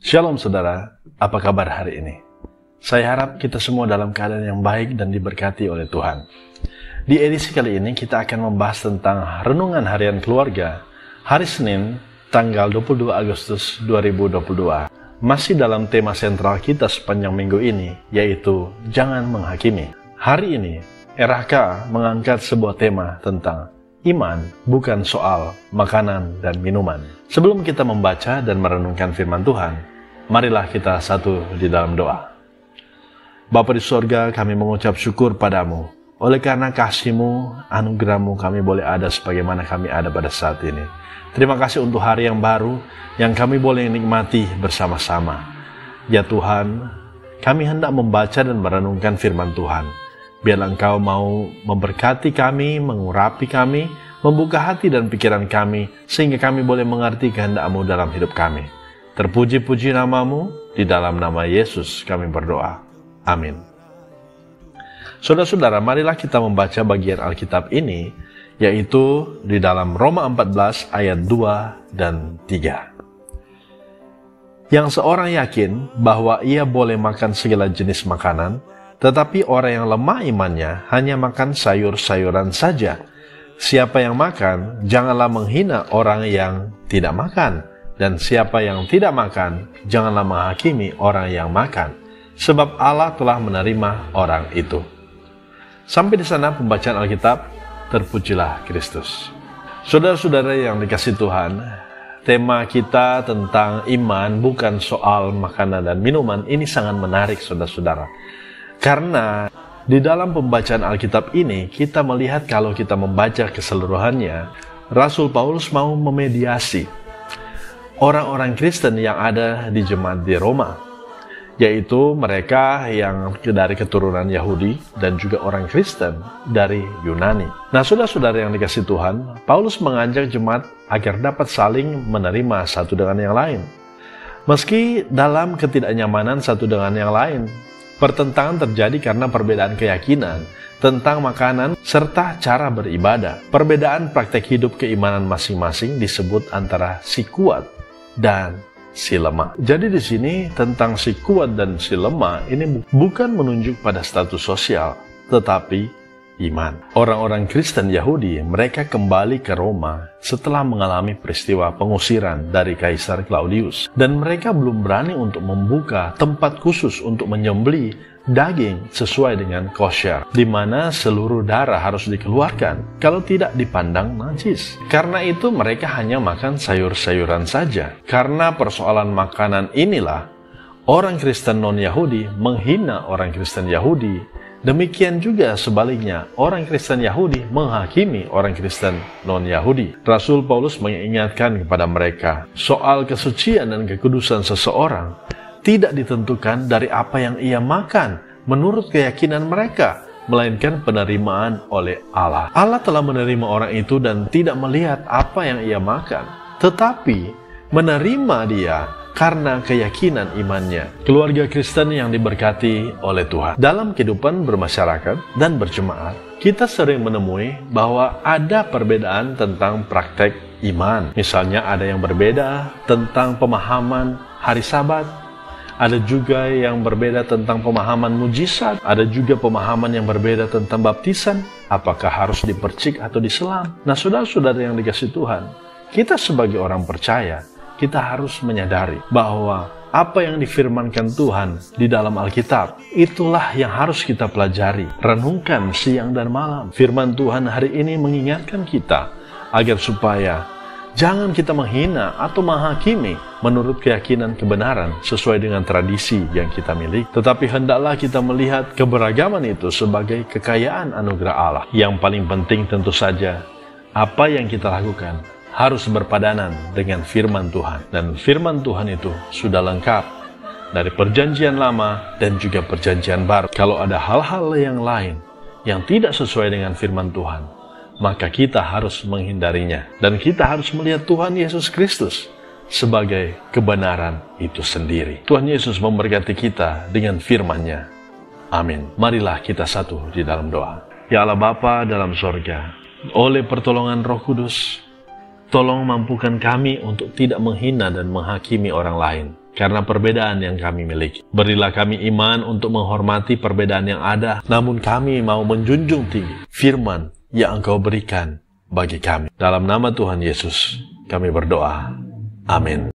Shalom saudara, apa kabar hari ini? Saya harap kita semua dalam keadaan yang baik dan diberkati oleh Tuhan. Di edisi kali ini kita akan membahas tentang Renungan Harian Keluarga, hari Senin, tanggal 22 Agustus 2022. Masih dalam tema sentral kita sepanjang minggu ini, yaitu Jangan Menghakimi. Hari ini, RHK mengangkat sebuah tema tentang iman bukan soal makanan dan minuman. Sebelum kita membaca dan merenungkan firman Tuhan, marilah kita satu di dalam doa. Bapa di sorga, kami mengucap syukur padamu. Oleh karena kasih-Mu, anugerah-Mu kami boleh ada sebagaimana kami ada pada saat ini. Terima kasih untuk hari yang baru yang kami boleh nikmati bersama-sama. Ya Tuhan, kami hendak membaca dan merenungkan firman Tuhan. Biarlah Engkau mau memberkati kami, mengurapi kami, membuka hati dan pikiran kami, sehingga kami boleh mengerti kehendak-Mu dalam hidup kami. Terpuji-puji nama-Mu, di dalam nama Yesus kami berdoa. Amin. Saudara-saudara, marilah kita membaca bagian Alkitab ini, yaitu di dalam Roma 14 ayat 2 dan 3. Yang seorang yakin bahwa ia boleh makan segala jenis makanan, tetapi orang yang lemah imannya hanya makan sayur-sayuran saja. Siapa yang makan, janganlah menghina orang yang tidak makan. Dan siapa yang tidak makan, janganlah menghakimi orang yang makan, sebab Allah telah menerima orang itu. Sampai di sana pembacaan Alkitab, terpujilah Kristus. Saudara-saudara yang dikasihi Tuhan, tema kita tentang iman bukan soal makanan dan minuman ini sangat menarik saudara-saudara. Karena di dalam pembacaan Alkitab ini, kita melihat kalau kita membaca keseluruhannya, Rasul Paulus mau memediasi orang-orang Kristen yang ada di jemaat di Roma, yaitu mereka yang dari keturunan Yahudi dan juga orang Kristen dari Yunani. Nah, saudara-saudara yang dikasihi Tuhan, Paulus mengajak jemaat agar dapat saling menerima satu dengan yang lain. Meski dalam ketidaknyamanan satu dengan yang lain, pertentangan terjadi karena perbedaan keyakinan tentang makanan serta cara beribadah. Perbedaan praktek hidup keimanan masing-masing disebut antara si kuat dan si lemah. Jadi di sini tentang si kuat dan si lemah ini bukan menunjuk pada status sosial, tetapi iman. Orang-orang Kristen Yahudi, mereka kembali ke Roma setelah mengalami peristiwa pengusiran dari Kaisar Claudius. Dan mereka belum berani untuk membuka tempat khusus untuk menyembelih daging sesuai dengan kosher, di mana seluruh darah harus dikeluarkan, kalau tidak dipandang najis. Karena itu mereka hanya makan sayur-sayuran saja. Karena persoalan makanan inilah, orang Kristen non-Yahudi menghina orang Kristen Yahudi. Demikian juga sebaliknya, orang Kristen Yahudi menghakimi orang Kristen non-Yahudi. Rasul Paulus mengingatkan kepada mereka, soal kesucian dan kekudusan seseorang tidak ditentukan dari apa yang ia makan menurut keyakinan mereka, melainkan penerimaan oleh Allah. Allah telah menerima orang itu dan tidak melihat apa yang ia makan, tetapi menerima dia karena keyakinan imannya. Keluarga Kristen yang diberkati oleh Tuhan. Dalam kehidupan bermasyarakat dan berjemaat, kita sering menemui bahwa ada perbedaan tentang praktek iman. Misalnya ada yang berbeda tentang pemahaman hari Sabat, ada juga yang berbeda tentang pemahaman mujizat, ada juga pemahaman yang berbeda tentang baptisan, apakah harus dipercik atau diselam. Nah, saudara-saudara yang dikasihi Tuhan, kita sebagai orang percaya, kita harus menyadari bahwa apa yang difirmankan Tuhan di dalam Alkitab, itulah yang harus kita pelajari, renungkan siang dan malam. Firman Tuhan hari ini mengingatkan kita agar supaya jangan kita menghina atau menghakimi menurut keyakinan kebenaran sesuai dengan tradisi yang kita miliki. Tetapi hendaklah kita melihat keberagaman itu sebagai kekayaan anugerah Allah. Yang paling penting tentu saja, apa yang kita lakukan harus berpadanan dengan firman Tuhan. Dan firman Tuhan itu sudah lengkap dari perjanjian lama dan juga perjanjian baru. Kalau ada hal-hal yang lain yang tidak sesuai dengan firman Tuhan, maka kita harus menghindarinya. Dan kita harus melihat Tuhan Yesus Kristus sebagai kebenaran itu sendiri. Tuhan Yesus memberkati kita dengan firman-Nya. Amin. Marilah kita satu di dalam doa. Ya Allah Bapa dalam sorga, oleh pertolongan Roh Kudus, tolong mampukan kami untuk tidak menghina dan menghakimi orang lain. karena perbedaan yang kami miliki. Berilah kami iman untuk menghormati perbedaan yang ada, namun kami mau menjunjung tinggi firman yang Engkau berikan bagi kami. Dalam nama Tuhan Yesus, kami berdoa. Amin.